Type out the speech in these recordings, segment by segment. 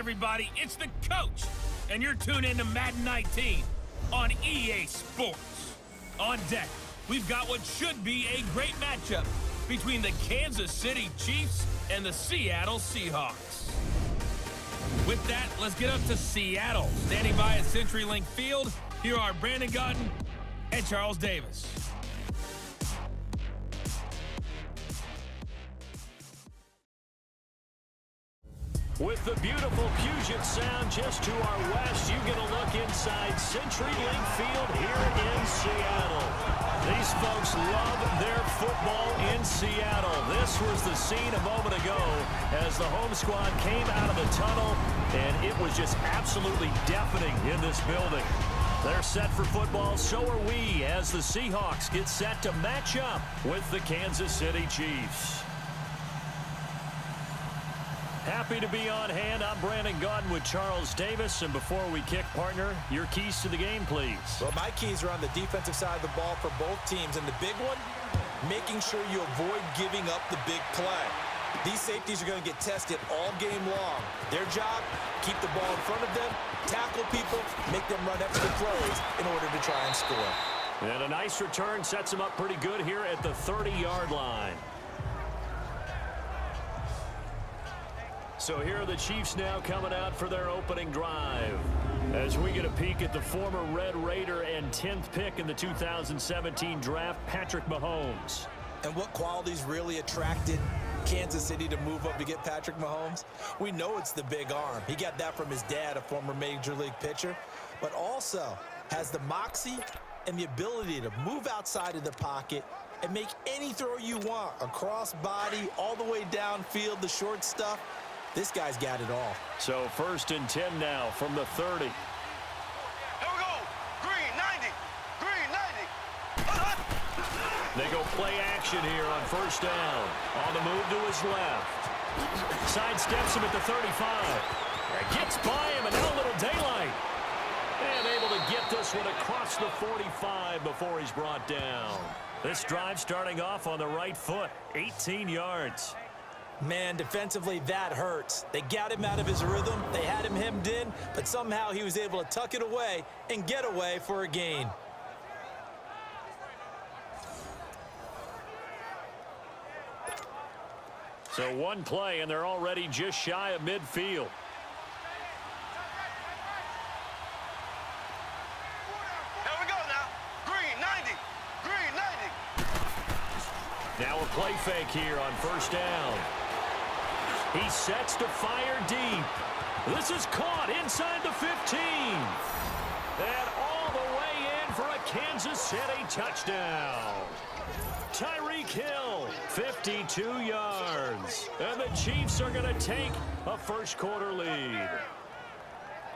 Everybody, it's the coach, and you're tuned into Madden 19 on EA Sports. On deck, we've got what should be a great matchup between the Kansas City Chiefs and the Seattle Seahawks. With that, let's get up to Seattle. Standing by at CenturyLink Field, here are Brandon Gaudin and Charles Davis. With the beautiful Puget Sound just to our west, you get a look inside CenturyLink Field here in Seattle. These folks love their football in Seattle. This was the scene a moment ago as the home squad came out of the tunnel, and it was just absolutely deafening in this building. They're set for football, so are we, as the Seahawks get set to match up with the Kansas City Chiefs. Happy to be on hand. I'm Brandon Gaudin with Charles Davis. And before we kick, partner, your keys to the game, please. Well, my keys are on the defensive side of the ball for both teams. And the big one, making sure you avoid giving up the big play. These safeties are going to get tested all game long. Their job, keep the ball in front of them, tackle people, make them run extra plays in order to try and score. And a nice return sets them up pretty good here at the 30-yard line. So here are the Chiefs now coming out for their opening drive. As we get a peek at the former Red Raider and 10th pick in the 2017 draft, Patrick Mahomes. And what qualities really attracted Kansas City to move up to get Patrick Mahomes? We know it's the big arm. He got that from his dad, a former Major League pitcher, but also has the moxie and the ability to move outside of the pocket and make any throw you want, across body, all the way downfield, the short stuff. This guy's got it all. So 1st and 10 now from the 30. Here we go. Green 90. Green 90. They go play action here on 1st down. On the move to his left. Sidesteps him at the 35. Gets by him, and now a little daylight. And able to get this one across the 45 before he's brought down. This drive starting off on the right foot. 18 yards. Man, defensively, that hurts. They got him out of his rhythm. They had him hemmed in, but somehow he was able to tuck it away and get away for a gain. So one play, and they're already just shy of midfield. Here we go now. Green 90. Green 90. Now a play fake here on 1st down. He sets to fire deep. This is caught inside the 15. And all the way in for a Kansas City touchdown. Tyreek Hill, 52 yards. And the Chiefs are going to take a first-quarter lead.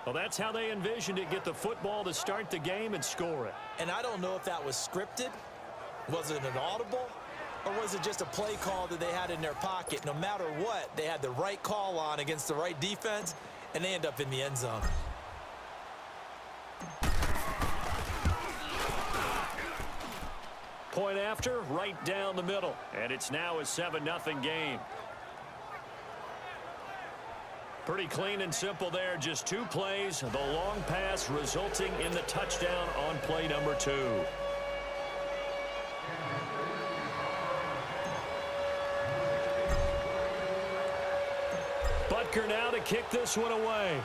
Well, that's how they envisioned it, get the football to start the game and score it. And I don't know if that was scripted. Was it an audible? Or was it just a play call that they had in their pocket? No matter what, they had the right call on against the right defense, and they end up in the end zone. Point after, right down the middle. And it's now a 7-0 game. Pretty clean and simple there. Just 2 plays. The long pass resulting in the touchdown on play number 2. Butker now to kick this one away.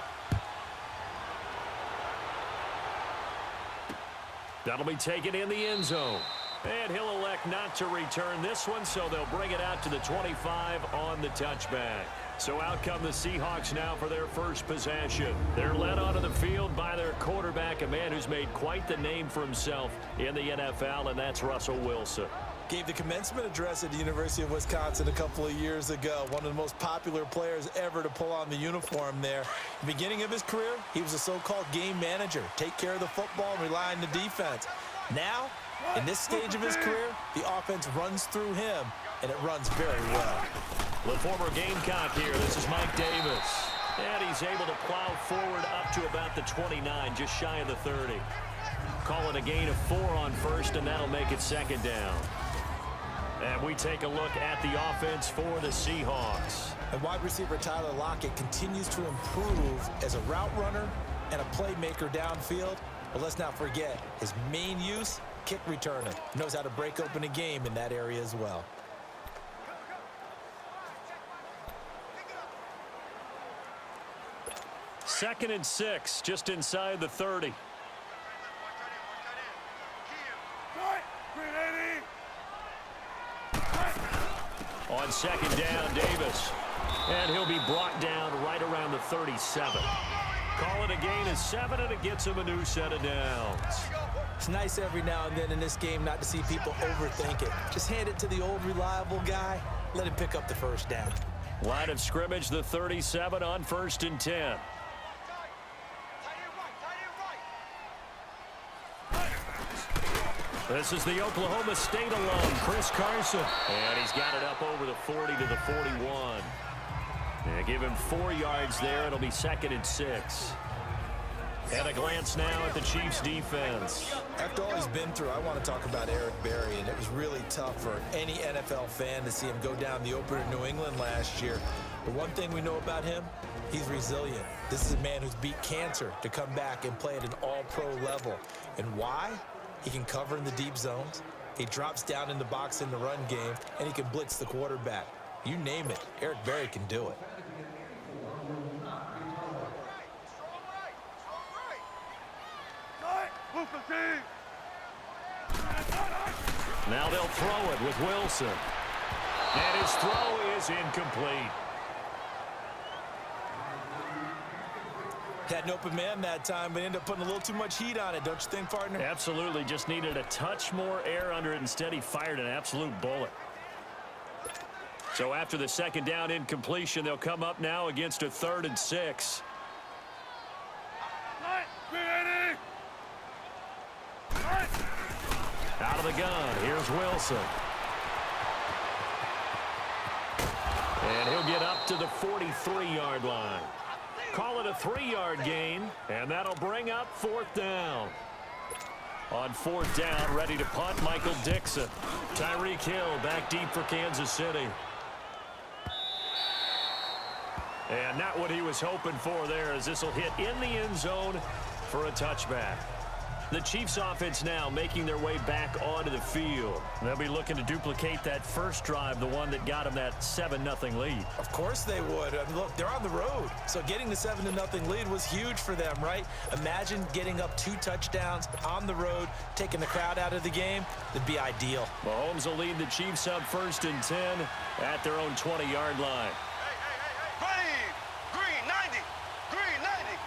That'll be taken in the end zone. And he'll elect not to return this one, so they'll bring it out to the 25 on the touchback. So out come the Seahawks now for their first possession. They're led onto the field by their quarterback, a man who's made quite the name for himself in the NFL, and that's Russell Wilson. Gave the commencement address at the University of Wisconsin a couple of years ago. One of the most popular players ever to pull on the uniform there. The beginning of his career, he was a so-called game manager. Take care of the football and rely on the defense. Now, in this stage of his career, the offense runs through him, and it runs very well. The former Gamecock here. This is Mike Davis. And he's able to plow forward up to about the 29, just shy of the 30. Calling a gain of 4 on 1st, and that'll make it 2nd down. And we take a look at the offense for the Seahawks. And wide receiver Tyler Lockett continues to improve as a route runner and a playmaker downfield. But let's not forget his main use, kick returner. Knows how to break open a game in that area as well. Second and 6, just inside the 30. On second down, Davis. And he'll be brought down right around the 37. Call it a gain of 7, and it gets him a new set of downs. It's nice every now and then in this game not to see people overthink it. Just hand it to the old reliable guy. Let him pick up the first down. Line of scrimmage, the 37 on 1st and 10. This is the Oklahoma State alum, Chris Carson. And he's got it up over the 40 to the 41. They give him 4 yards there. It'll be 2nd and 6. And a glance now at the Chiefs' defense. After all he's been through, I want to talk about Eric Berry, and it was really tough for any NFL fan to see him go down the opener in New England last year. But one thing we know about him, he's resilient. This is a man who's beat cancer to come back and play at an all-pro level. And why? He can cover in the deep zones. He drops down in the box in the run game, and he can blitz the quarterback. You name it, Eric Berry can do it. Now they'll throw it with Wilson. And his throw is incomplete. Had an open man that time, but ended up putting a little too much heat on it, don't you think, partner? Absolutely. Just needed a touch more air under it. Instead, he fired an absolute bullet. So after the second down incompletion, they'll come up now against a 3rd and 6. Out of the gun, here's Wilson. And he'll get up to the 43-yard line. Call it a 3-yard gain, and that'll bring up 4th down. On 4th down, ready to punt, Michael Dixon. Tyreek Hill back deep for Kansas City. And not what he was hoping for there, as this will hit in the end zone for a touchback. The Chiefs offense now making their way back onto the field. They'll be looking to duplicate that first drive, the one that got them that 7-0 lead. Of course they would. I mean, look, they're on the road. So getting the 7-0 lead was huge for them, right? Imagine getting up 2 touchdowns on the road, taking the crowd out of the game. That'd be ideal. Mahomes will lead the Chiefs up 1st and 10 at their own 20-yard line. Green 90. Green 90.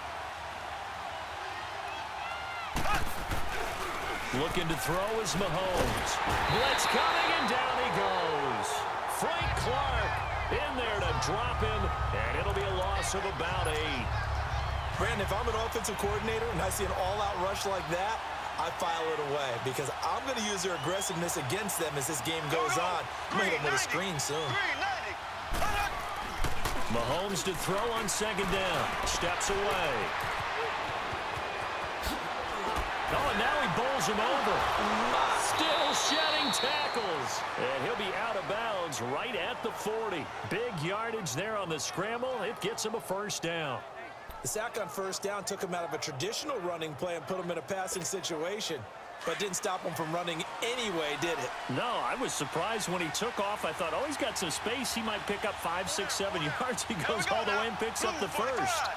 Looking to throw is Mahomes. Blitz coming, and down he goes. Frank Clark in there to drop him, and it'll be a loss of about 8. Brandon, if I'm an offensive coordinator and I see an all-out rush like that, I file it away because I'm going to use their aggressiveness against them as this game goes on. I'm going to hit them with a screen soon. Mahomes to throw on 2nd down. Steps away. Oh, and now he bowls him over. Still shedding tackles. And he'll be out of bounds right at the 40. Big yardage there on the scramble. It gets him a 1st down. The sack on 1st down took him out of a traditional running play and put him in a passing situation. But didn't stop him from running anyway, did it? No, I was surprised when he took off. I thought, oh, he's got some space. He might pick up 5, 6, 7 yards. He goes all the way and picks up the 1st.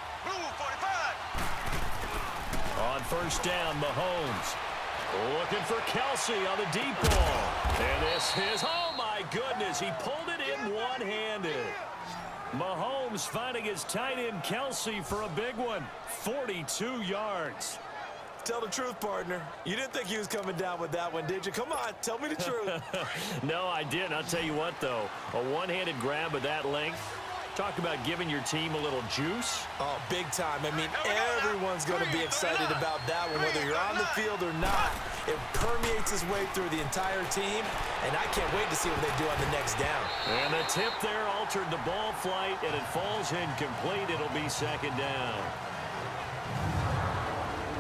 On 1st down, Mahomes looking for Kelsey on the deep ball. And this is, oh my goodness, he pulled it in one-handed. Mahomes finding his tight end Kelsey for a big one, 42 yards. Tell the truth, partner. You didn't think he was coming down with that one, did you? Come on, tell me the truth. No, I didn't. I'll tell you what, though, a one-handed grab of that length. Talk about giving your team a little juice. Oh, big time. I mean, everyone's going to be excited about that one, whether you're on the field or not. It permeates its way through the entire team, and I can't wait to see what they do on the next down. And the tip there altered the ball flight, and it falls incomplete. It'll be 2nd down.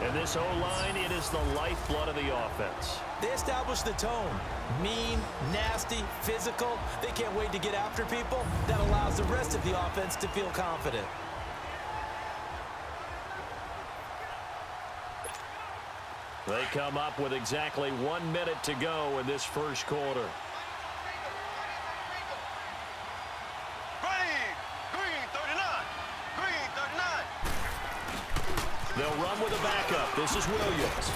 And this O-line, it is the lifeblood of the offense. They establish the tone. Mean, nasty, physical. They can't wait to get after people. That allows the rest of the offense to feel confident. They come up with exactly 1 minute to go in this first quarter. Green 39. Green 39. They'll run with a backup. This is Williams.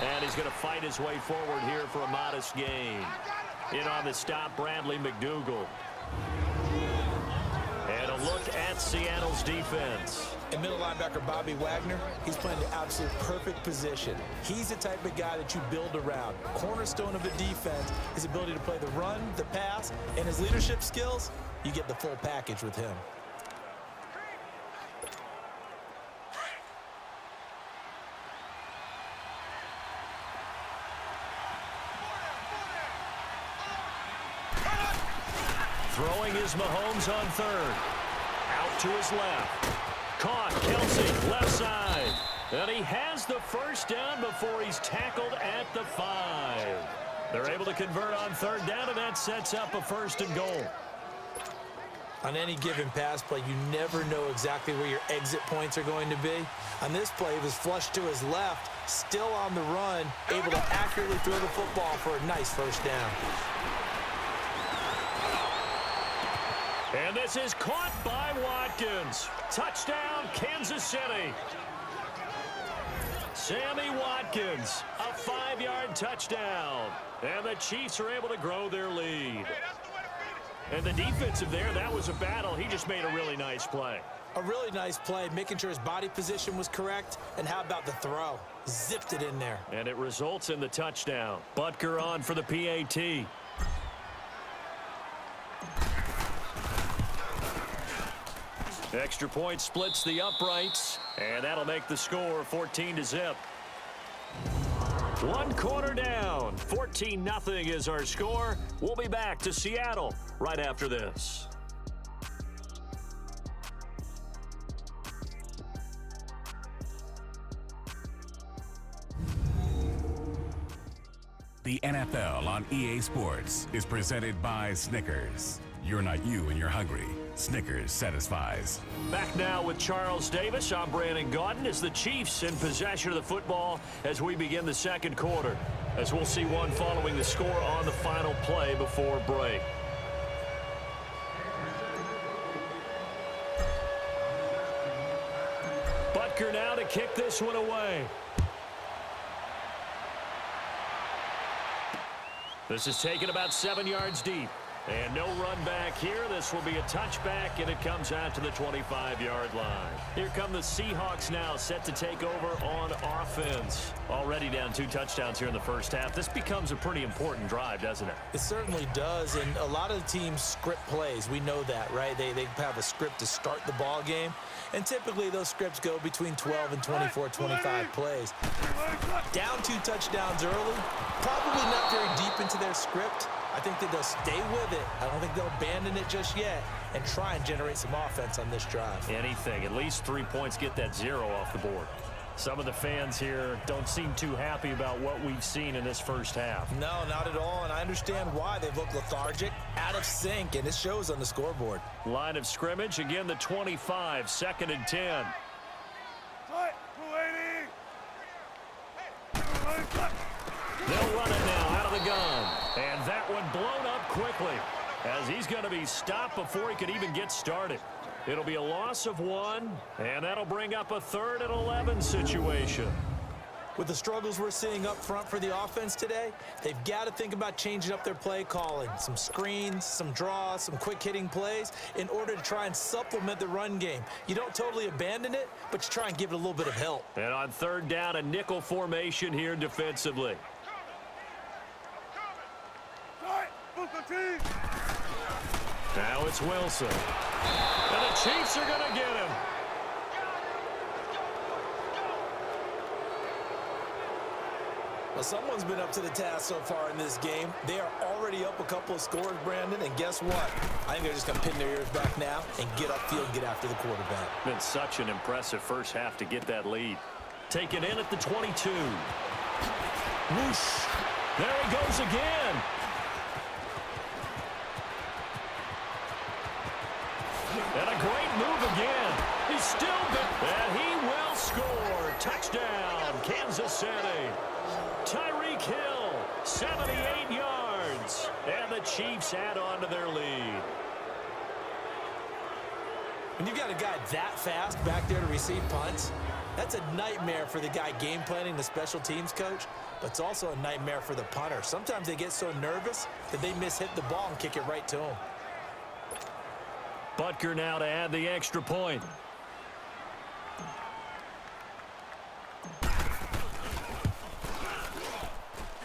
And he's going to fight his way forward here for a modest gain. In on the stop, Bradley McDougal. And a look at Seattle's defense. And middle linebacker Bobby Wagner, he's playing the absolute perfect position. He's the type of guy that you build around. Cornerstone of a defense, his ability to play the run, the pass, and his leadership skills. You get the full package with him. Throwing is Mahomes on third. Out to his left. Caught, Kelsey, left side. And he has the first down before he's tackled at the 5. They're able to convert on third down, and that sets up a 1st and goal. On any given pass play, you never know exactly where your exit points are going to be. On this play, he was flushed to his left, still on the run, able to accurately throw the football for a nice first down. And this is caught by Watkins. Touchdown, Kansas City. Sammy Watkins, a 5-yard touchdown. And the Chiefs are able to grow their lead. And the defensive there, that was a battle. He just made a really nice play. A really nice play, making sure his body position was correct. And how about the throw? Zipped it in there. And it results in the touchdown. Butker on for the PAT. Extra point splits the uprights, and that'll make the score 14-0. 1 quarter down. 14-0 is our score. We'll be back to Seattle right after this. The NFL on EA Sports is presented by Snickers. You're not you and you're hungry. Snickers satisfies. Back now with Charles Davis. I'm Brandon Gaudin as the Chiefs in possession of the football as we begin the second quarter. As we'll see one following the score on the final play before break. Butker now to kick this one away. This is taken about 7 yards deep. And no run back here. This will be a touchback, and it comes out to the 25-yard line. Here come the Seahawks now, set to take over on offense. Already down 2 touchdowns here in the first half. This becomes a pretty important drive, doesn't it? It certainly does, and a lot of the teams script plays. We know that, right? They have a script to start the ball game, and typically those scripts go between 12 and 24, 25 plays. Down 2 touchdowns early, probably not very deep into their script. I think that they'll stay with it. I don't think they'll abandon it just yet and try and generate some offense on this drive. Anything. At least 3 points, get that 0 off the board. Some of the fans here don't seem too happy about what we've seen in this first half. No, not at all, and I understand why. They've looked lethargic, out of sync, and it shows on the scoreboard. Line of scrimmage, again the 25, 2nd and 10. They'll run it now out of the gun. And that one blown up quickly as he's going to be stopped before he could even get started. It'll be a loss of 1, and that'll bring up a 3rd and 11 situation. With the struggles we're seeing up front for the offense today, they've got to think about changing up their play calling. Some screens, some draws, some quick-hitting plays in order to try and supplement the run game. You don't totally abandon it, but you try and give it a little bit of help. And on 3rd down, a nickel formation here defensively. Now it's Wilson. And the Chiefs are going to get him. Well, someone's been up to the task so far in this game. They are already up a couple of scores, Brandon, and guess what? I think they're just going to pin their ears back now and get upfield and get after the quarterback. Been such an impressive first half to get that lead. Taken in at the 22. Whoosh. There he goes again. And a great move again. He's still been, and he will score. Touchdown, Kansas City. Tyreek Hill, 78 yards. And the Chiefs add on to their lead. When you've got a guy that fast back there to receive punts, that's a nightmare for the guy game planning, the special teams coach, but it's also a nightmare for the punter. Sometimes they get so nervous that they hit the ball and kick it right to him. Butker now to add the extra point.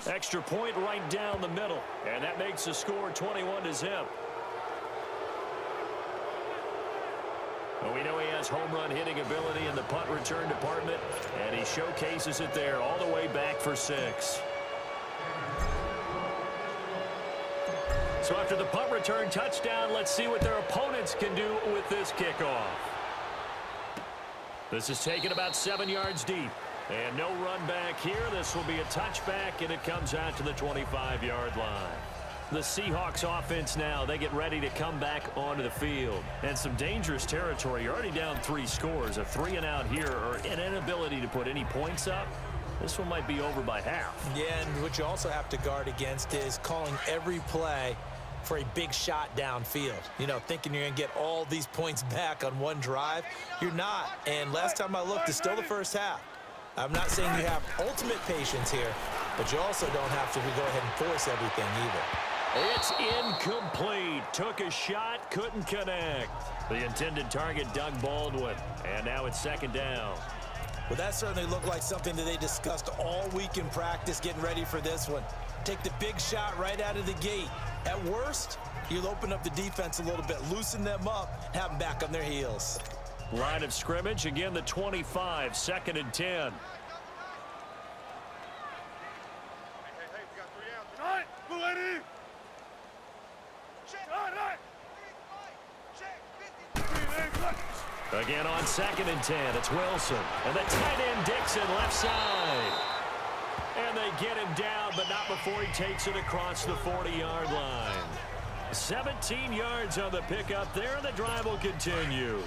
Extra point right down the middle, and that makes the score 21-0. Well, we know he has home run hitting ability in the punt return department, and he showcases it there all the way back for 6. So after the punt return touchdown, let's see what their opponents can do with this kickoff. This is taken about 7 yards deep. And no run back here. This will be a touchback, and it comes out to the 25-yard line. The Seahawks offense now, they get ready to come back onto the field. And some dangerous territory. You're already down 3 scores. A 3-and-out here, or an inability to put any points up. This one might be over by half. Yeah, and what you also have to guard against is calling every play for a big shot downfield. You know, thinking you're going to get all these points back on one drive. You're not. And last time I looked, it's still the first half. I'm not saying you have ultimate patience here, but you also don't have to go ahead and force everything either. It's incomplete. Took a shot, couldn't connect. The intended target, Doug Baldwin. And now it's 2nd down. Well, that certainly looked like something that they discussed all week in practice getting ready for this one. Take the big shot right out of the gate. At worst, you'll open up the defense a little bit, loosen them up, have them back on their heels. Line of scrimmage, again the 25, 2nd and 10. Hey, we got 3 outs. All right, move it in. Check. All right. Check. Again on 2nd and 10, it's Wilson. And the tight end Dixon left side. And they get him down, but not before he takes it across the 40-yard line. 17 yards on the pickup there, and the drive will continue.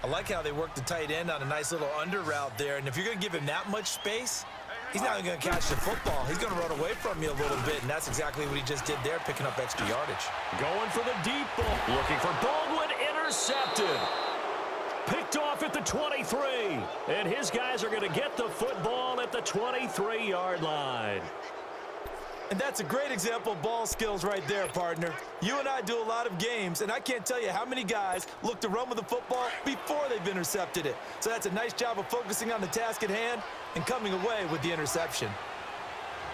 I like how they work the tight end on a nice little under route there. And if you're going to give him that much space, he's not going to catch the football. He's going to run away from you a little bit, and that's exactly what he just did there, picking up extra yardage. Going for the deep ball. Looking for Baldwin, intercepted. Picked off at the 23. And his guys are going to get the football at the 23-yard line. And that's a great example of ball skills right there, partner. You and I do a lot of games, and I can't tell you how many guys look to run with the football before they've intercepted it. So that's a nice job of focusing on the task at hand and coming away with the interception.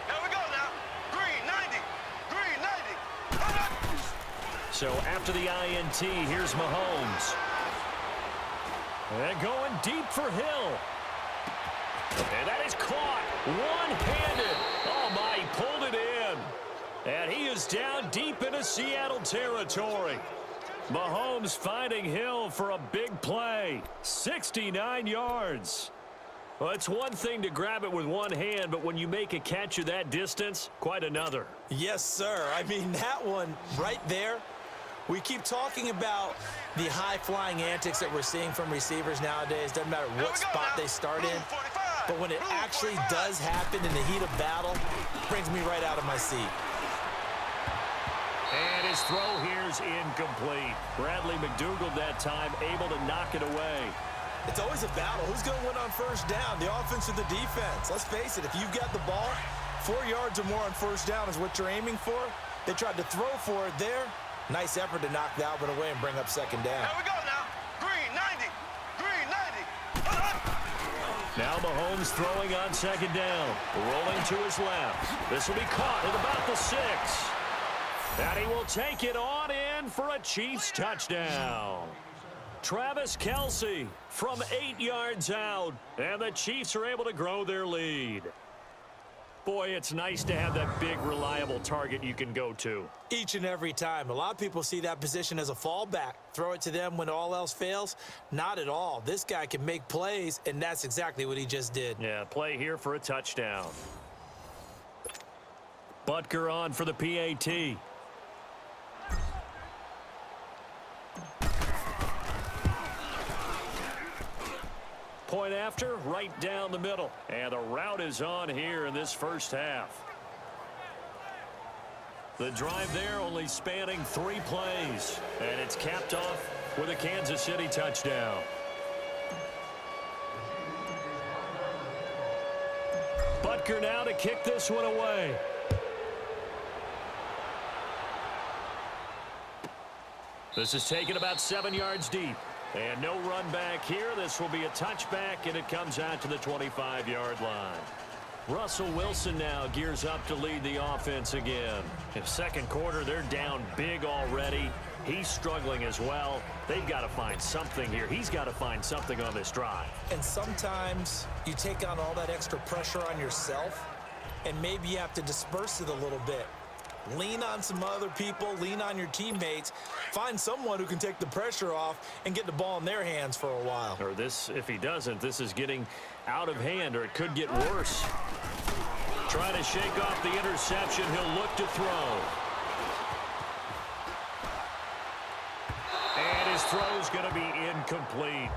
Here we go now. Green 90. Green 90. So after the INT, here's Mahomes. And going deep for Hill. And that is caught one-handed. Oh, my, he pulled it in. And he is down deep into Seattle territory. Mahomes finding Hill for a big play. 69 yards. Well, it's one thing to grab it with one hand, but when you make a catch of that distance, quite another. Yes, sir. I mean, that one right there, we keep talking about the high-flying antics that we're seeing from receivers nowadays. Doesn't matter what spot they start in. But when it actually does happen in the heat of battle, it brings me right out of my seat. And his throw here's incomplete. Bradley McDougald that time able to knock it away. It's always a battle. Who's going to win on first down, the offense or the defense? Let's face it, if you've got the ball, 4 yards or more on first down is what you're aiming for. They tried to throw for it there. Nice effort to knock that one away and bring up 2nd down. Here we go now. Green 90. Green 90. Now Mahomes throwing on 2nd down. Rolling to his left. This will be caught at about the 6. And he will take it on in for a Chiefs touchdown. Travis Kelce from 8 yards out. And the Chiefs are able to grow their lead. Boy, it's nice to have that big, reliable target you can go to. Each and every time. A lot of people see that position as a fallback. Throw it to them when all else fails. Not at all. This guy can make plays, and that's exactly what he just did. Yeah, play here for a touchdown. Butker on for the PAT. Point after, right down the middle. And the route is on here in this first half. The drive there only spanning 3 plays. And it's capped off with a Kansas City touchdown. Butker now to kick this one away. This is taken about 7 yards deep. And no run back here. This will be a touchback, and it comes out to the 25-yard line. Russell Wilson now gears up to lead the offense again. In the second quarter, they're down big already. He's struggling as well. They've got to find something here. He's got to find something on this drive. And sometimes you take on all that extra pressure on yourself, and maybe you have to disperse it a little bit. Lean on some other people, lean on your teammates, find someone who can take the pressure off and get the ball in their hands for a while. Or this, if he doesn't, this is getting out of hand, or it could get worse. Trying to shake off the interception. He'll look to throw. And his throw's going to be incomplete.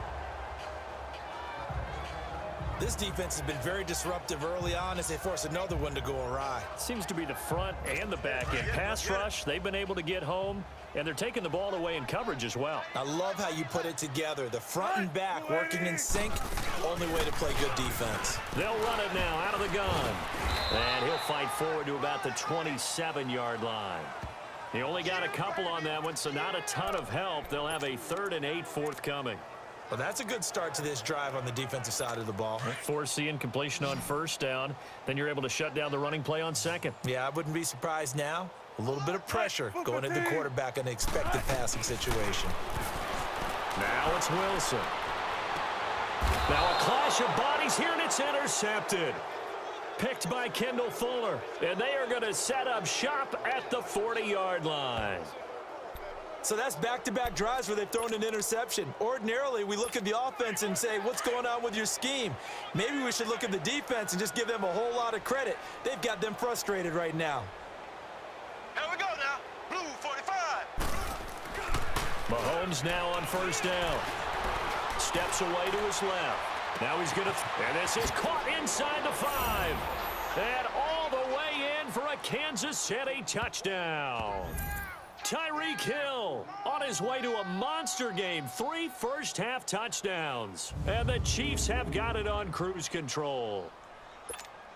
This defense has been very disruptive early on as they force another one to go awry. Seems to be the front and the back end. Pass rush, they've been able to get home, and they're taking the ball away in coverage as well. I love how you put it together. The front and back working in sync, only way to play good defense. They'll run it now out of the gun. And he'll fight forward to about the 27-yard line. He only got a couple on that one, so not a ton of help. They'll have a 3rd and 8 forthcoming. Well, that's a good start to this drive on the defensive side of the ball. Force the incompletion on first down. Then you're able to shut down the running play on second. Yeah, I wouldn't be surprised now. A little bit of pressure going into the quarterback in an expected passing situation. Now it's Wilson. Now a clash of bodies here, and it's intercepted. Picked by Kendall Fuller. And they are going to set up shop at the 40-yard line. So that's back-to-back drives where they've thrown an interception. Ordinarily, we look at the offense and say, what's going on with your scheme? Maybe we should look at the defense and just give them a whole lot of credit. They've got them frustrated right now. Here we go now. Blue 45. Mahomes now on first down. Steps away to his left. Now he's going to, and this is caught inside the 5. And all the way in for a Kansas City touchdown. Tyreek Hill on his way to a monster game. 3 first-half touchdowns. And the Chiefs have got it on cruise control.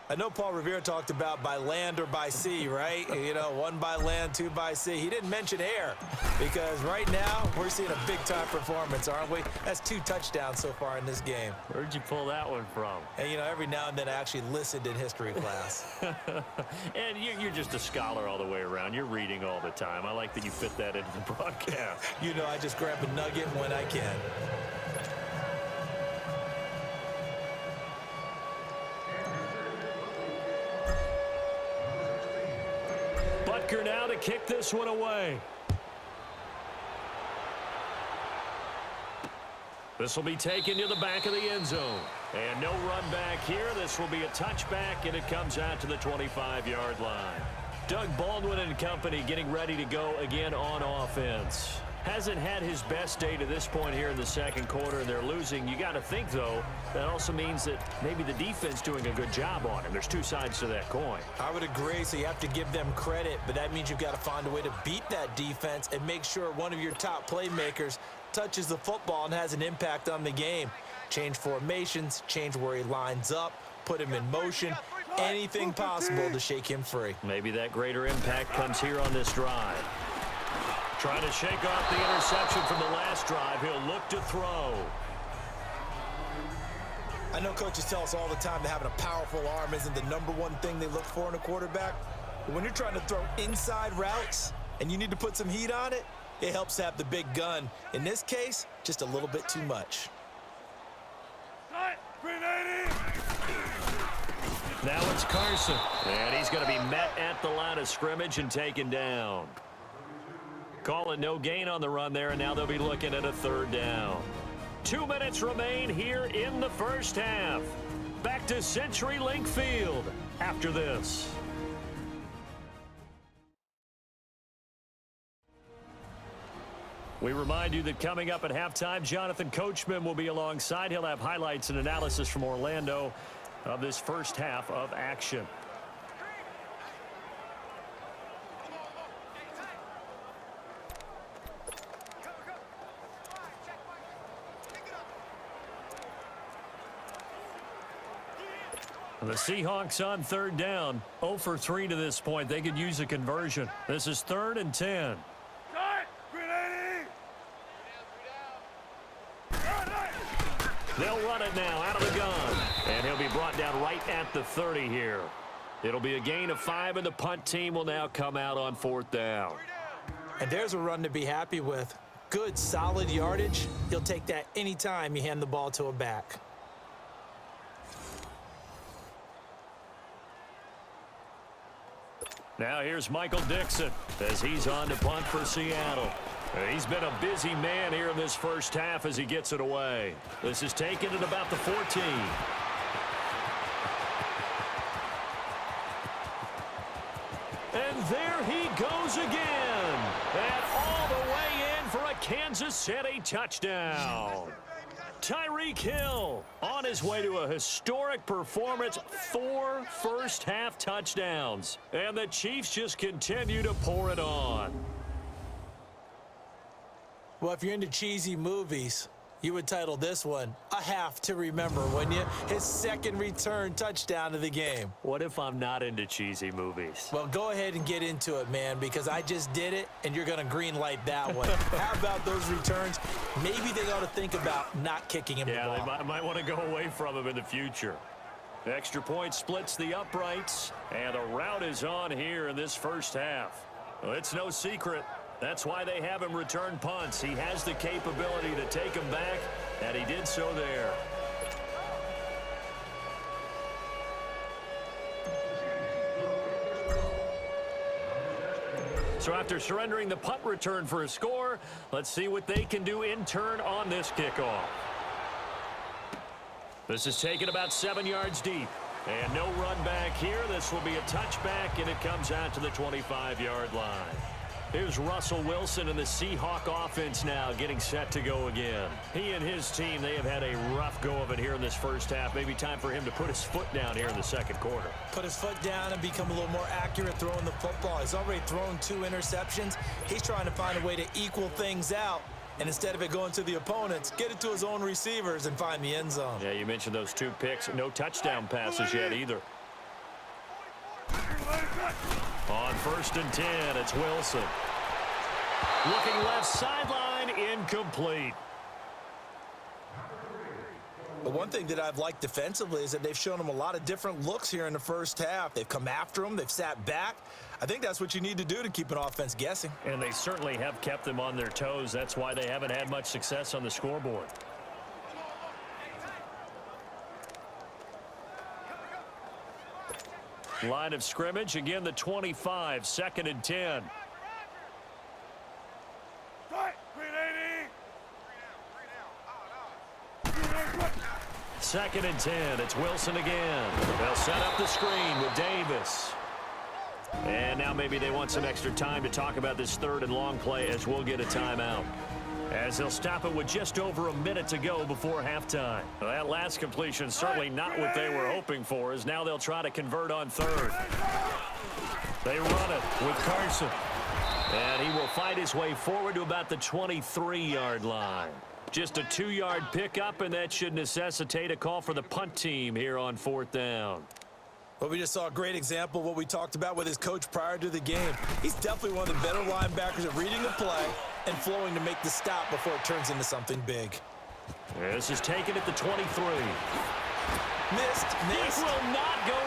I know Paul Revere talked about by land or by sea, right? You know, 1 by land, 2 by sea. He didn't mention air because right now we're seeing a big-time performance, aren't we? That's 2 touchdowns so far in this game. Where'd you pull that one from? And, you know, every now and then I actually listened in history class. And you're just a scholar all the way around. You're reading all the time. I like that you fit that into the broadcast. You know, I just grab a nugget when I can. Butker now to kick this one away. This will be taken to the back of the end zone. And no run back here. This will be a touchback, and it comes out to the 25-yard line. Doug Baldwin and company getting ready to go again on offense. Hasn't had his best day to this point here in the second quarter, and they're losing. You got to think, though, that also means that maybe the defense doing a good job on him. There's 2 sides to that coin. I would agree, so you have to give them credit, but that means you've got to find a way to beat that defense and make sure one of your top playmakers touches the football and has an impact on the game. Change formations, change where he lines up, put him in motion, anything possible to shake him free. Maybe that greater impact comes here on this drive. Trying to shake off the interception from the last drive. He'll look to throw. I know coaches tell us all the time that having a powerful arm isn't the #1 thing they look for in a quarterback. But when you're trying to throw inside routes and you need to put some heat on it, it helps to have the big gun. In this case, just a little bit too much. Tight. 380. Now it's Carson. And he's going to be met at the line of scrimmage and taken down. Call it no gain on the run there, and now they'll be looking at a third down. 2 minutes remain here in the first half. Back to CenturyLink Field after this. We remind you that coming up at halftime, Jonathan Coachman will be alongside. He'll have highlights and analysis from Orlando of this first half of action. The Seahawks on third down, 0 for 3 to this point. They could use a conversion. This is 3rd and 10. They'll run it now out of the gun. And he'll be brought down right at the 30 here. It'll be a gain of 5, and the punt team will now come out on 4th down. And there's a run to be happy with. Good, solid yardage. He'll take that anytime you hand the ball to a back. Now here's Michael Dixon as he's on to punt for Seattle. He's been a busy man here in this first half as he gets it away. This is taken at about the 14. And there he goes again. And all the way in for a Kansas City touchdown. Tyreek Hill on his way to a historic performance, 4 first-half touchdowns. And the Chiefs just continue to pour it on. Well, if you're into cheesy movies, you would title this one A Half to Remember, wouldn't you? His second return touchdown of the game. What if I'm not into cheesy movies? Well, go ahead and get into it, man, because I just did it, and you're going to green light that one. How about those returns? Maybe they ought to think about not kicking him the ball. Yeah, they might want to go away from him in the future. Extra point splits the uprights, and the route is on here in this first half. Well, it's no secret. That's why they have him return punts. He has the capability to take them back, and he did so there. So after surrendering the punt return for a score, let's see what they can do in turn on this kickoff. This is taken about 7 yards deep. And no run back here. This will be a touchback, and it comes out to the 25-yard line. Here's Russell Wilson and the Seahawk offense now getting set to go again. He and his team, they have had a rough go of it here in this first half. Maybe time for him to put his foot down here in the second quarter. Put his foot down and become a little more accurate throwing the football. He's already thrown 2 interceptions. He's trying to find a way to equal things out. And instead of it going to the opponents, get it to his own receivers and find the end zone. Yeah, you mentioned those 2 picks. No touchdown passes yet either. On 1st and 10, it's Wilson. Looking left sideline, incomplete. But one thing that I've liked defensively is that they've shown him a lot of different looks here in the first half. They've come after him. They've sat back. I think that's what you need to do to keep an offense guessing. And they certainly have kept them on their toes. That's why they haven't had much success on the scoreboard. Line of scrimmage, again the 25, 2nd and 10. Second and 10, it's Wilson again. They'll set up the screen with Davis. And now maybe they want some extra time to talk about this 3rd and long play as we'll get a timeout. As they'll stop it with just over a minute to go before halftime. Well, that last completion certainly not what they were hoping for, as now they'll try to convert on 3rd. They run it with Carson. And he will fight his way forward to about the 23-yard line. Just a 2-yard pickup, and that should necessitate a call for the punt team here on 4th down. Well, we just saw a great example of what we talked about with his coach prior to the game. He's definitely one of the better linebackers at reading the play and flowing to make the stop before it turns into something big. This is taken at the 23. Missed. It will not go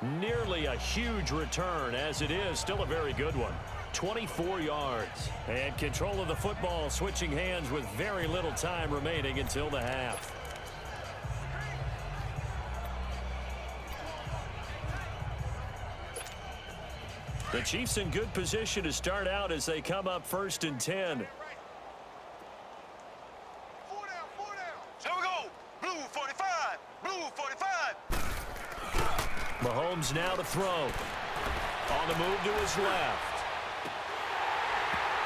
down. Nearly a huge return, as it is still a very good one. 24 yards. And control of the football switching hands with very little time remaining until the half. The Chiefs in good position to start out as they come up 1st and 10. 4 down, 4 down. Here we go. Blue 45. Blue 45. Mahomes now to throw. On the move to his left.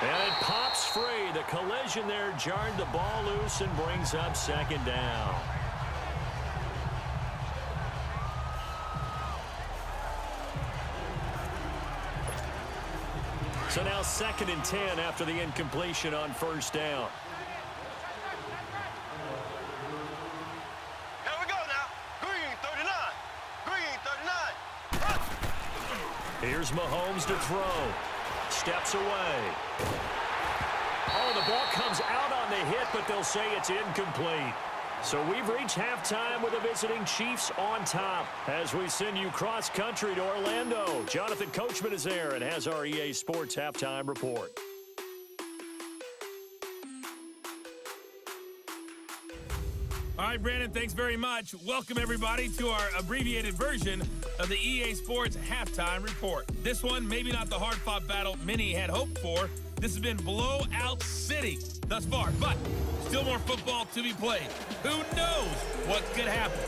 And it pops free. The collision there jarred the ball loose and brings up 2nd down. So now 2nd and 10 after the incompletion on 1st down. Here we go now. Green 39. Green 39. Here's Mahomes to throw. Steps away. Oh, the ball comes out on the hit, but they'll say it's incomplete. So we've reached halftime with the visiting Chiefs on top. As we send you cross-country to Orlando, Jonathan Coachman is there and has our EA Sports halftime report. All right, Brandon, thanks very much. Welcome, everybody, to our abbreviated version of the EA Sports Halftime Report. This one, maybe not the hard-fought battle many had hoped for. This has been blowout city thus far, but still more football to be played. Who knows what could happen?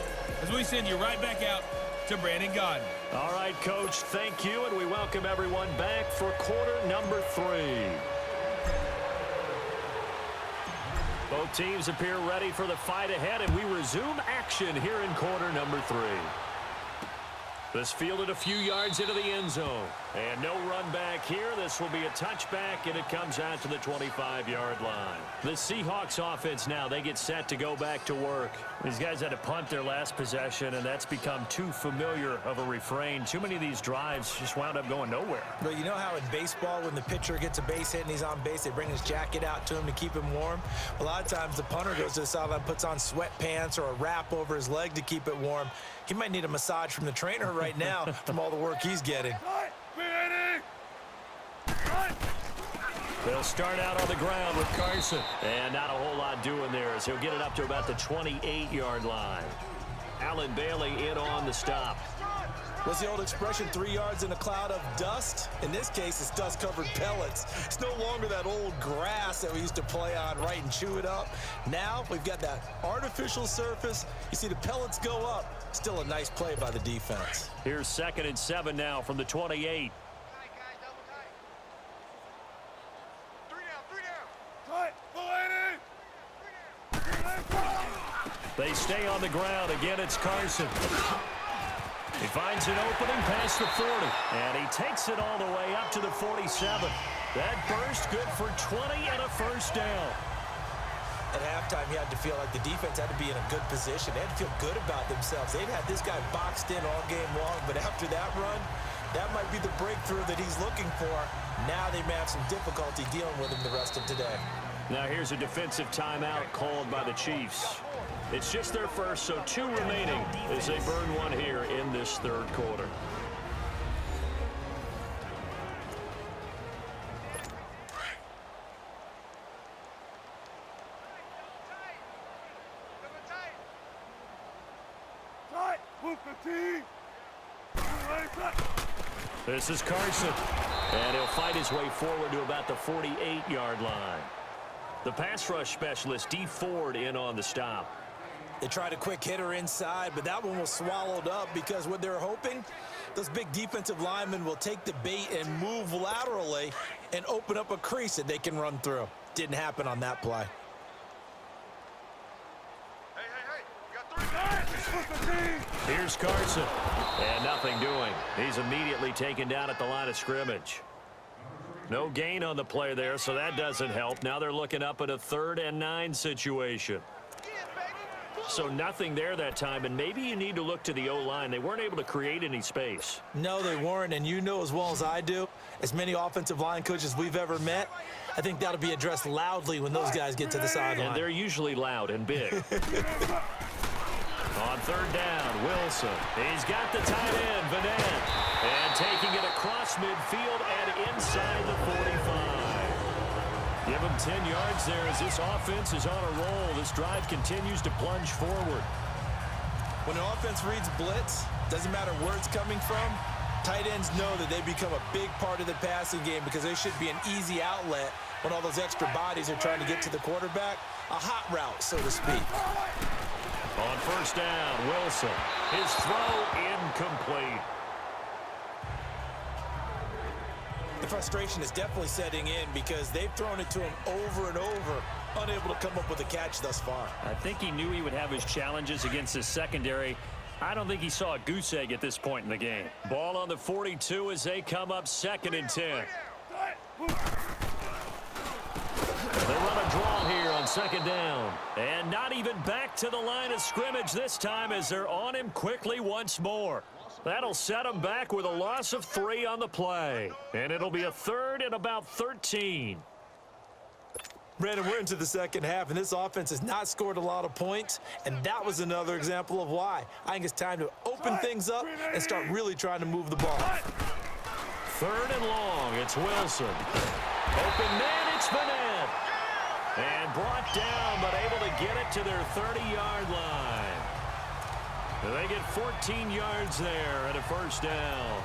As we send you right back out to Brandon Gaudin. All right, Coach, thank you, and we welcome everyone back for quarter number 3. Both teams appear ready for the fight ahead, and we resume action here in quarter number 3. This fielded a few yards into the end zone. And no run back here. This will be a touchback, and it comes out to the 25-yard line. The Seahawks offense now, they get set to go back to work. These guys had to punt their last possession, and that's become too familiar of a refrain. Too many of these drives just wound up going nowhere. But you know how in baseball, when the pitcher gets a base hit and he's on base, they bring his jacket out to him to keep him warm? A lot of times the punter goes to the sideline, puts on sweatpants or a wrap over his leg to keep it warm. He might need a massage from the trainer right now from all the work he's getting. They'll start out on the ground with Carson. And not a whole lot doing there as he'll get it up to about the 28-yard line. Allen Bailey in on the stop. What's the old expression, 3 yards in a cloud of dust? In this case, it's dust-covered pellets. It's no longer that old grass that we used to play on, right, and chew it up. Now we've got that artificial surface. You see the pellets go up. Still a nice play by the defense. Here's 2nd and 7 now from the 28. They stay on the ground. Again, it's Carson. He finds an opening past the 40, and he takes it all the way up to the 47. That burst good for 20 and a first down. At halftime, you had to feel like the defense had to be in a good position. They had to feel good about themselves. They'd had this guy boxed in all game long, but after that run, that might be the breakthrough that he's looking for. Now they may have some difficulty dealing with him the rest of today. Now here's a defensive timeout called by the Chiefs. It's just their first, so 2 remaining as they burn one here in this third quarter. This is Carson, and he'll fight his way forward to about the 48-yard line. The pass rush specialist, D. Ford, in on the stop. They tried a quick hitter inside, but that one was swallowed up because what they're hoping, those big defensive linemen will take the bait and move laterally and open up a crease that they can run through. Didn't happen on that play. Here's Carson, and nothing doing. He's immediately taken down at the line of scrimmage. No gain on the play there, so that doesn't help. Now they're looking up at a 3rd and 9 situation. So nothing there that time, and maybe you need to look to the O-line. They weren't able to create any space. No, they weren't, and you know as well as I do, as many offensive line coaches we've ever met, I think that'll be addressed loudly when those guys get to the sideline. And they're usually loud and big. On 3rd down, Wilson. He's got the tight end, Vanette. And taking it across midfield and inside the 45. Give him 10 yards there as this offense is on a roll. This drive continues to plunge forward. When an offense reads blitz, doesn't matter where it's coming from, Tight ends know that they become a big part of the passing game because they should be an easy outlet when all those extra bodies are trying to get to the quarterback. A hot route, so to speak. On first down, Wilson. His throw incomplete. The frustration is definitely setting in because they've thrown it to him over and over, unable to come up with a catch thus far. I think he knew he would have his challenges against his secondary. I don't think he saw a goose egg at this point in the game. Ball on the 42 as they come up 2nd and 10. They run a draw here on 2nd down. And not even back to the line of scrimmage this time as they're on him quickly once more. That'll set him back with a loss of 3 on the play. And it'll be a 3rd and about 13. Brandon, we're into the second half, and this offense has not scored a lot of points, and that was another example of why. I think it's time to open things up and start really trying to move the ball. 3rd and long, it's Wilson. Open man, it's Bennett. And brought down, but able to get it to their 30-yard line. They get 14 yards there and a first down.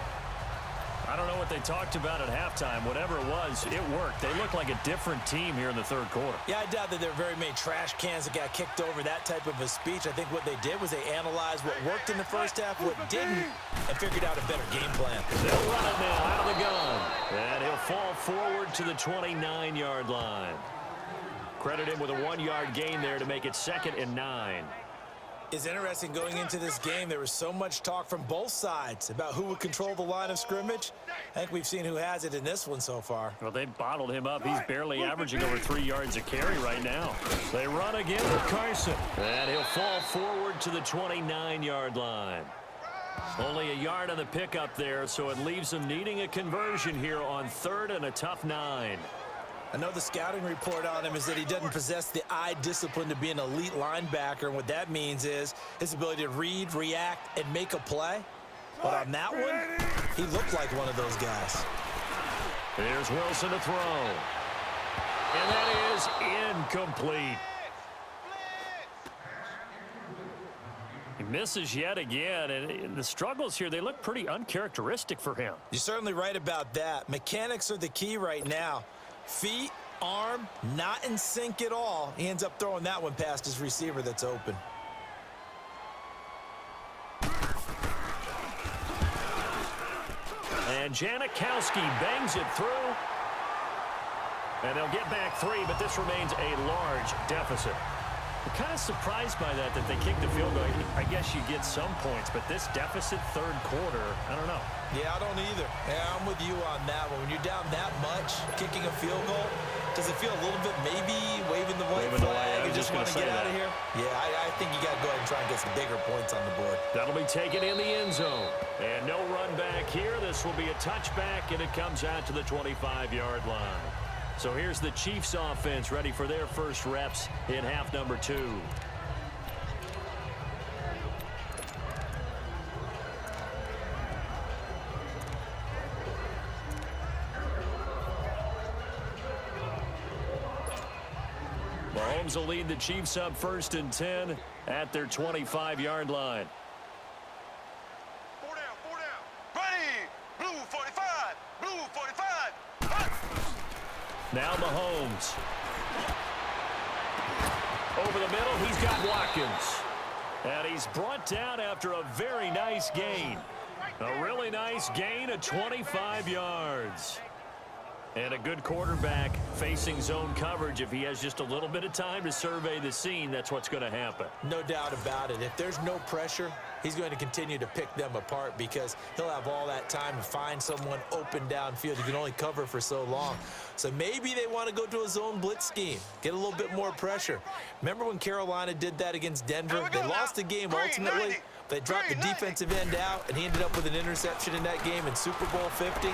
I don't know what they talked about at halftime. Whatever it was, it worked. They look like a different team here in the 3rd quarter. Yeah, I doubt that there are very many trash cans that got kicked over that type of a speech. I think what they did was they analyzed what worked in the first half, what didn't, and figured out a better game plan. They'll run it now out of the gun. And he'll fall forward to the 29-yard line. Credit him with a 1-yard gain there to make it 2nd and 9. It's interesting going into this game. There was so much talk from both sides about who would control the line of scrimmage. I think we've seen who has it in this one so far. Well, they bottled him up. He's barely averaging over 3 yards a carry right now. They run again with Carson. And he'll fall forward to the 29-yard line. Only a yard on the pickup there, so it leaves them needing a conversion here on 3rd and a tough 9. I know the scouting report on him is that he doesn't possess the eye discipline to be an elite linebacker, and what that means is his ability to read, react, and make a play. But on that one, he looked like one of those guys. Here's Wilson to throw. And that is incomplete. He misses yet again, and the struggles here, they look pretty uncharacteristic for him. You're certainly right about that. Mechanics are the key right now. Feet, arm, not in sync at all. He ends up throwing that one past his receiver that's open. And Janikowski bangs it through. And they'll get back 3, but this remains a large deficit. I'm kind of surprised by that they kicked the field goal. I guess you get some points, but this deficit 3rd quarter, I don't know. Yeah, I don't either. Yeah, I'm with you on that one. When you're down that much, kicking a field goal, does it feel a little bit maybe waving the white flag and just want to get out of here? Yeah, I think you got to go ahead and try and get some bigger points on the board. That'll be taken in the end zone. And no run back here. This will be a touchback, and it comes out to the 25-yard line. So here's the Chiefs offense ready for their first reps in half number 2. Mahomes will lead the Chiefs up 1st and 10 at their 25-yard line. 4 down, 4 down. Ready. Blue 45. Blue 45. Now Mahomes. Over the middle, he's got Watkins. And he's brought down after a very nice gain. A really nice gain of 25 yards. And a good quarterback facing zone coverage. If he has just a little bit of time to survey the scene, that's what's going to happen. No doubt about it. If there's no pressure, he's going to continue to pick them apart because he'll have all that time to find someone open downfield. You can only cover for so long. So maybe they want to go to a zone blitz scheme, get a little bit more pressure. Remember when Carolina did that against Denver? They lost the game ultimately. They dropped the defensive end out, and he ended up with an interception in that game in Super Bowl 50.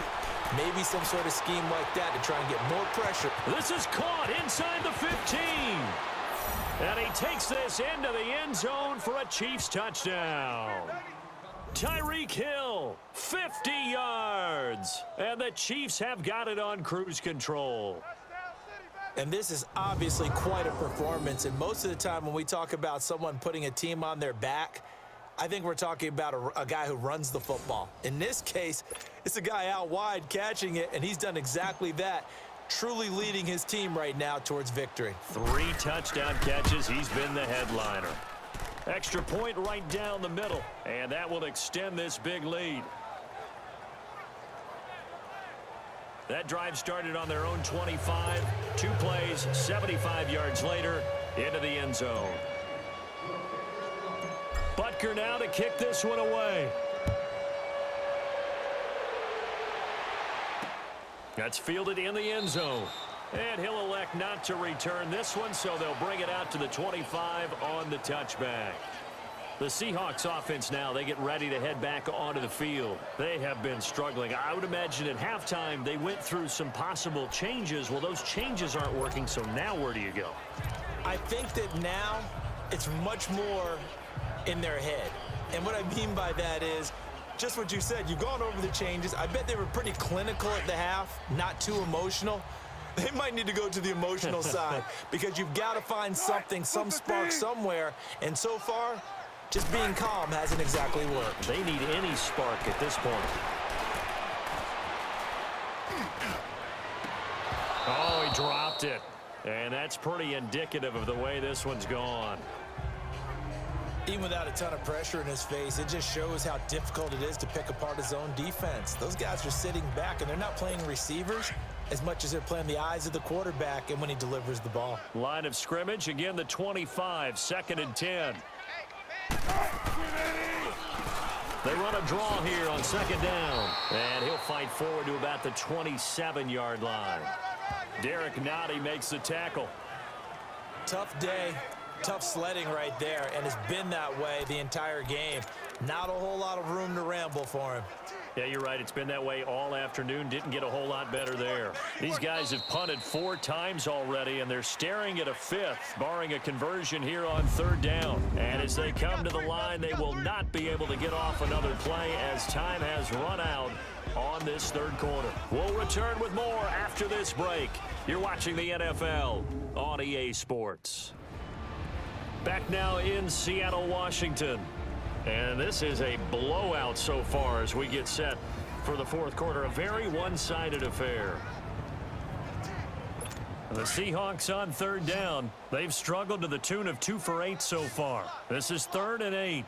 Maybe some sort of scheme like that to try and get more pressure. This is caught inside the 15. And he takes this into the end zone for a Chiefs touchdown. Tyreek Hill, 50 yards. And the Chiefs have got it on cruise control. And this is obviously quite a performance. And most of the time when we talk about someone putting a team on their back, I think we're talking about a guy who runs the football. In this case, it's a guy out wide catching it, and he's done exactly that, truly leading his team right now towards victory. 3 touchdown catches. He's been the headliner. Extra point right down the middle, and that will extend this big lead. That drive started on their own 25. 2 plays, 75 yards later, into the end zone. Butker now to kick this one away. That's fielded in the end zone. And he'll elect not to return this one, so they'll bring it out to the 25 on the touchback. The Seahawks offense now, they get ready to head back onto the field. They have been struggling. I would imagine at halftime they went through some possible changes. Well, those changes aren't working, so now where do you go? I think that now it's much more in their head. And what I mean by that is just what you said. You've gone over the changes. I bet they were pretty clinical at the half, not too emotional. They might need to go to the emotional side because you've got to find something, some spark somewhere. And so far, just being calm hasn't exactly worked. They need any spark at this point. Oh, he dropped it. And that's pretty indicative of the way this one's gone. Even without a ton of pressure in his face, it just shows how difficult it is to pick apart his own defense. Those guys are sitting back, and they're not playing receivers as much as they're playing the eyes of the quarterback and when he delivers the ball. Line of scrimmage, again the 25, 2nd and 10. They run a draw here on 2nd down, and he'll fight forward to about the 27-yard line. Derek Nottie makes the tackle. Tough day, tough sledding right there, and it's been that way the entire game. Not a whole lot of room to ramble for him. Yeah, you're right. It's been that way all afternoon. Didn't get a whole lot better there. These guys have punted 4 times already, and they're staring at a 5th, barring a conversion here on 3rd down. And as they come to the line, they will not be able to get off another play as time has run out on this 3rd quarter. We'll return with more after this break. You're watching the NFL on EA Sports. Back now in Seattle, Washington. And this is a blowout so far as we get set for the 4th quarter. A very one-sided affair. The Seahawks on 3rd down. They've struggled to the tune of 2 for 8 so far. This is 3rd and 8.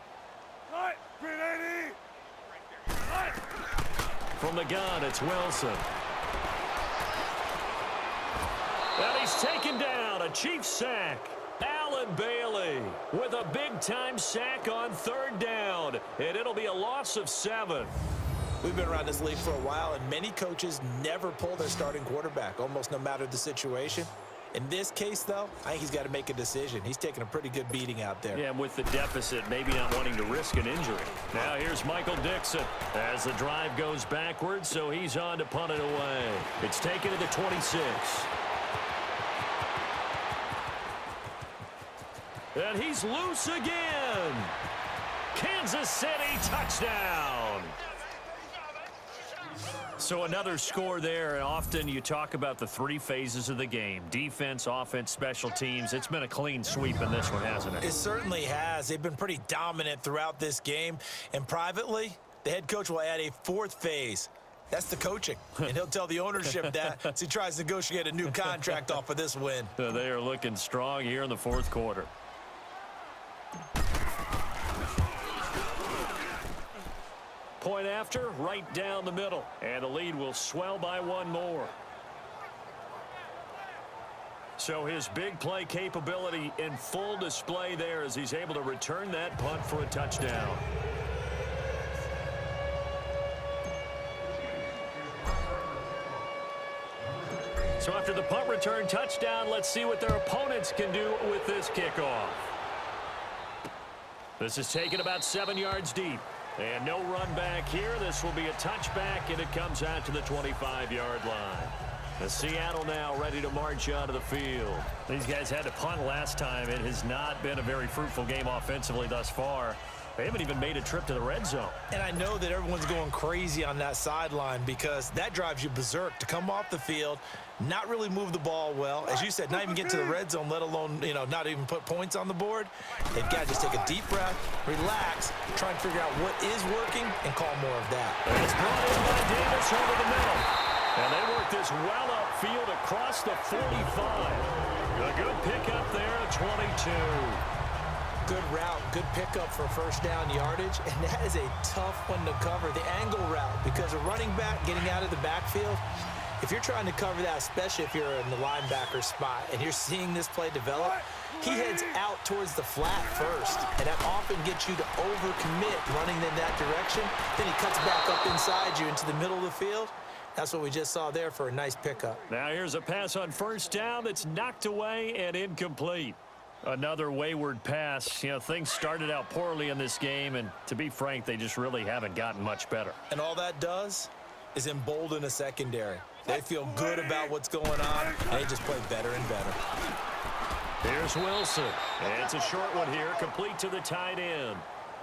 From the gun, it's Wilson. And he's taken down. A Chiefs sack. Allen Bailey with a big-time sack on 3rd down, and it'll be a loss of 7. We've been around this league for a while, and many coaches never pull their starting quarterback, almost no matter the situation. In this case, though, I think he's got to make a decision. He's taking a pretty good beating out there. Yeah, and with the deficit, maybe not wanting to risk an injury. Now here's Michael Dixon as the drive goes backwards, so he's on to punt it away. It's taken to the 26. And he's loose again. Kansas City touchdown. So another score there, and often you talk about the 3 phases of the game. Defense, offense, special teams. It's been a clean sweep in this one, hasn't it? It certainly has. They've been pretty dominant throughout this game. And privately, the head coach will add a 4th phase. That's the coaching. And he'll tell the ownership that as he tries to negotiate a new contract off of this win. So they are looking strong here in the 4th quarter. Point after, right down the middle. And the lead will swell by 1 more. So his big play capability in full display there as he's able to return that punt for a touchdown. So after the punt return touchdown, let's see what their opponents can do with this kickoff. This is taken about 7 yards deep. And no run back here. This will be a touchback, and it comes out to the 25-yard line. The Seattle now ready to march out of the field. These guys had to punt last time. It has not been a very fruitful game offensively thus far. They haven't even made a trip to the red zone. And I know that everyone's going crazy on that sideline because that drives you berserk to come off the field, not really move the ball well. As you said, not even get to the red zone, let alone, not even put points on the board. They've got to just take a deep breath, relax, try and figure out what is working, and call more of that. It's brought in by Davis over the middle. And they work this well upfield across the 45. A good pickup there at 22. Good route, good pickup for first down yardage, and that is a tough one to cover, the angle route, because a running back getting out of the backfield, if you're trying to cover that, especially if you're in the linebacker spot and you're seeing this play develop, he heads out towards the flat first, and that often gets you to overcommit running in that direction. Then he cuts back up inside you into the middle of the field. That's what we just saw there for a nice pickup. Now here's a pass on first down that's knocked away and incomplete. Another wayward pass. Things started out poorly in this game, and to be frank, they just really haven't gotten much better. And all that does is embolden a secondary. They feel good about what's going on, and they just play better and better. Here's Wilson. It's a short one here, complete to the tight end.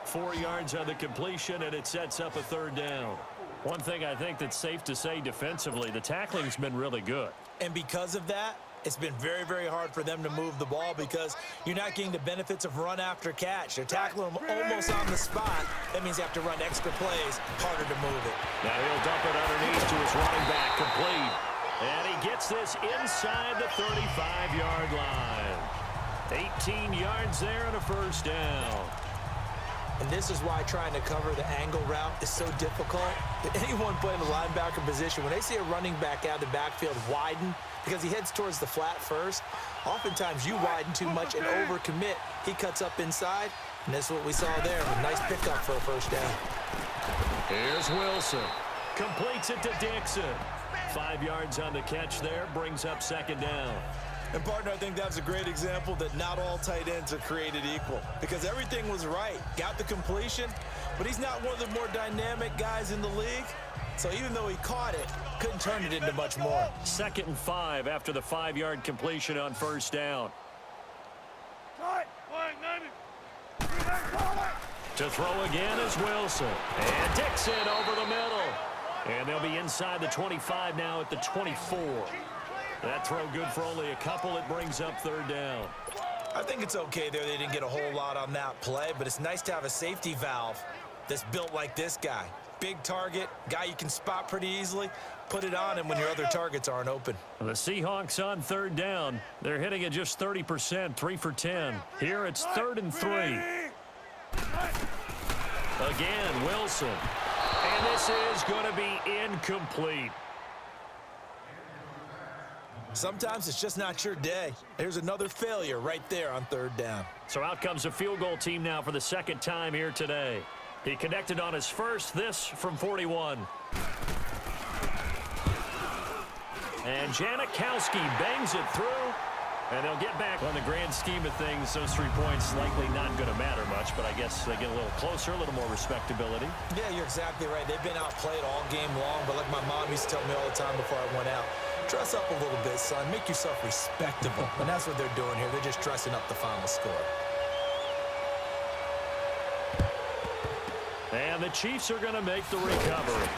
4 yards on the completion, and it sets up a third down. One thing I think that's safe to say defensively, the tackling's been really good. And because of that, it's been very, very hard for them to move the ball because you're not getting the benefits of run after catch. They're tackling them almost on the spot. That means you have to run extra plays, harder to move it. Now he'll dump it underneath to his running back, complete. And he gets this inside the 35-yard line. 18 yards there and a first down. And this is why trying to cover the angle route is so difficult. Anyone playing the linebacker position, when they see a running back out of the backfield widen, because he heads towards the flat first, oftentimes you widen too much and overcommit. He cuts up inside, and this is what we saw there. A nice pickup for a first down. Here's Wilson. Completes it to Dixon. 5 yards on the catch there, brings up second down. And, partner, I think that's a great example that not all tight ends are created equal because everything was right. Got the completion, but he's not one of the more dynamic guys in the league. So even though he caught it, couldn't turn it into much more. 2nd and 5 after the 5-yard completion on first down. To throw again is Wilson. And Dixon over the middle. And they'll be inside the 25 now at the 24. That throw good for only a couple. It brings up third down. I think it's okay there. They didn't get a whole lot on that play, but it's nice to have a safety valve that's built like this guy. Big target, guy you can spot pretty easily. Put it on him when your other targets aren't open. The Seahawks on third down. They're hitting at just 30%, 3 for 10. Here it's 3rd and 3. Again, Wilson. And this is going to be incomplete. Sometimes it's just not your day. There's another failure right there on third down. So out comes a field goal team now for the second time here today. He connected on his first, this from 41. And Janikowski bangs it through. And they'll get back on the grand scheme of things. Those 3 points likely not going to matter much, but I guess they get a little closer, a little more respectability. Yeah, you're exactly right. They've been outplayed all game long, but like my mom used to tell me all the time before I went out, dress up a little bit, son. Make yourself respectable. And that's what they're doing here. They're just dressing up the final score. And the Chiefs are going to make the recovery.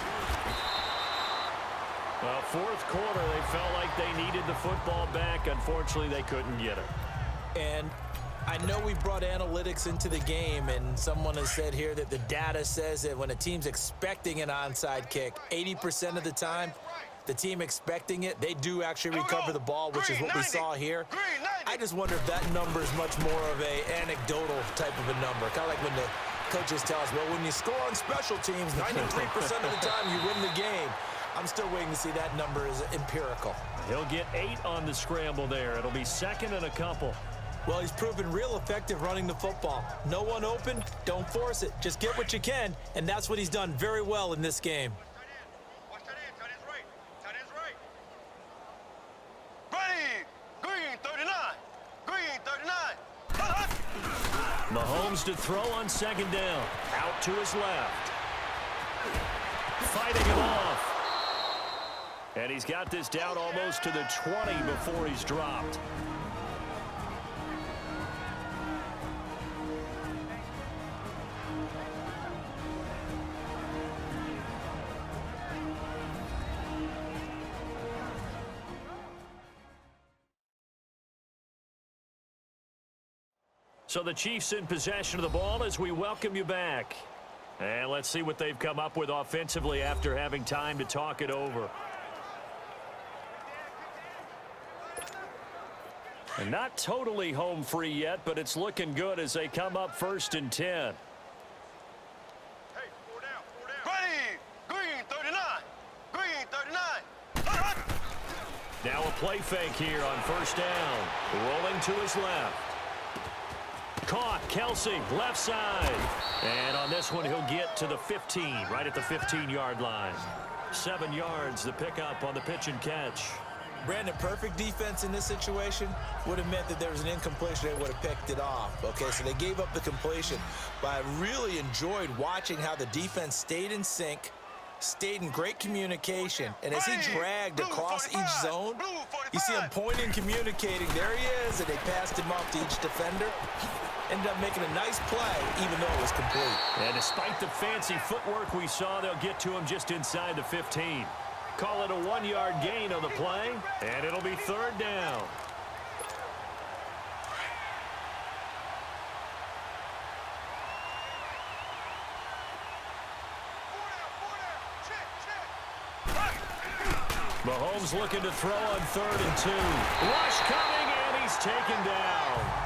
Well, 4th quarter, they felt like they needed the football back. Unfortunately, they couldn't get it. And I know we brought analytics into the game, and someone has said here that the data says that when a team's expecting an onside kick, 80% of the time, the team expecting it, they do actually recover the ball, which is what we saw here. I just wonder if that number is much more of a anecdotal type of a number. Kind of like when the coaches tell us, well, when you score on special teams, 93% of the time you win the game. I'm still waiting to see that number is empirical. He'll get 8 on the scramble there. It'll be 2nd and a couple. Well, he's proven real effective running the football. No one open, don't force it. Just get what you can, and that's what he's done very well in this game. Watch that end, tight end's right. Tight end's right. Green 39. Green 39. Mahomes to throw on 2nd down. Out to his left. Fighting him off. And he's got this down almost to the 20 before he's dropped. So the Chiefs in possession of the ball as we welcome you back. And let's see what they've come up with offensively after having time to talk it over. And not totally home free yet, but it's looking good as they come up 1st and 10. Hey, 4 down, 4 down. Green 39. Green 39. Now a play fake here on 1st down. Rolling to his left. Caught, Kelsey, left side. And on this one, he'll get to the 15, right at the 15-yard line. 7 yards, the pickup on the pitch and catch. Brandon, perfect defense in this situation would have meant that there was an incompletion. They would have picked it off. Okay, so they gave up the completion. But I really enjoyed watching how the defense stayed in sync, stayed in great communication. And as he dragged across each zone, you see him pointing, communicating. There he is, and they passed him off to each defender. Ended up making a nice play, even though it was complete. And despite the fancy footwork we saw, they'll get to him just inside the 15. Call it a 1-yard gain on the play, and it'll be 3rd down. Mahomes looking to throw on 3rd and 2. Rush coming, and he's taken down.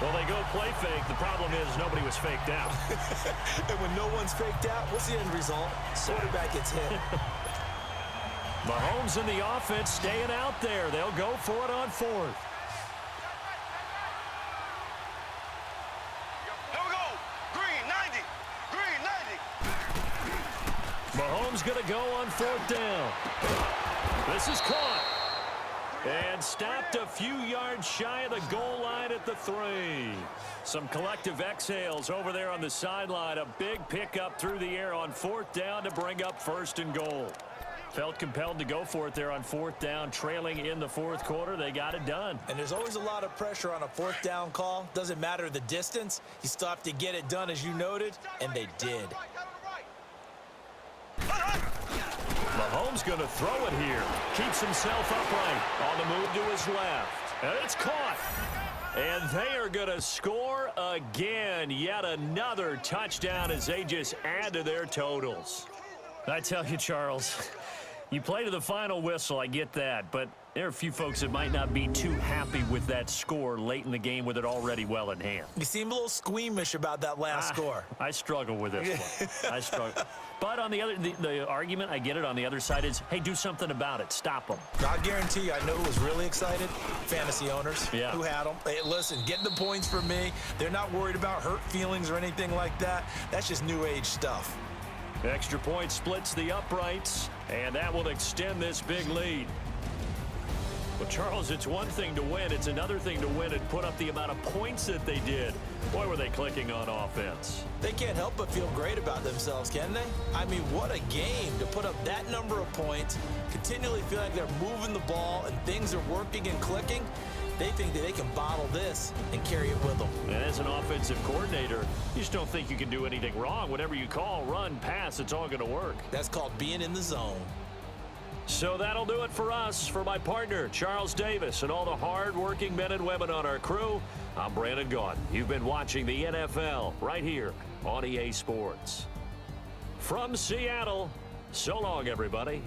Well, they go play fake. The problem is nobody was faked out. And when no one's faked out, what's the end result? Quarterback gets hit. Mahomes and the offense staying out there. They'll go for it on 4th. Here we go. Green 90. Green 90. Mahomes going to go on 4th down. This is caught. And stopped a few yards shy of the goal line at the 3. Some collective exhales over there on the sideline. A big pickup through the air on 4th down to bring up 1st and goal. Felt compelled to go for it there on 4th down, trailing in the 4th quarter. They got it done. And there's always a lot of pressure on a 4th down call. Doesn't matter the distance. You still have to get it done, as you noted, and they did. Mahomes going to throw it here. Keeps himself upright on the move to his left. And it's caught. And they are going to score again. Yet another touchdown as they just add to their totals. I tell you, Charles, you play to the final whistle, I get that. But there are a few folks that might not be too happy with that score late in the game with it already well in hand. You seem a little squeamish about that last score. I struggle with this one. I struggle. But on the other, the argument, I get it, on the other side is, hey, do something about it. Stop them. I guarantee you, I know who was really excited. Fantasy owners who had them. Hey, listen, get the points for me. They're not worried about hurt feelings or anything like that. That's just new age stuff. Extra point splits the uprights, and that will extend this big lead. Well, Charles, it's one thing to win. It's another thing to win and put up the amount of points that they did. Boy, were they clicking on offense. They can't help but feel great about themselves, can they? I mean, what a game to put up that number of points, continually feel like they're moving the ball and things are working and clicking. They think that they can bottle this and carry it with them. And as an offensive coordinator, you just don't think you can do anything wrong. Whatever you call, run, pass, it's all going to work. That's called being in the zone. So that'll do it for us. For my partner, Charles Davis, and all the hard-working men and women on our crew, I'm Brandon Gaudin. You've been watching the NFL right here on EA Sports. From Seattle, so long, everybody.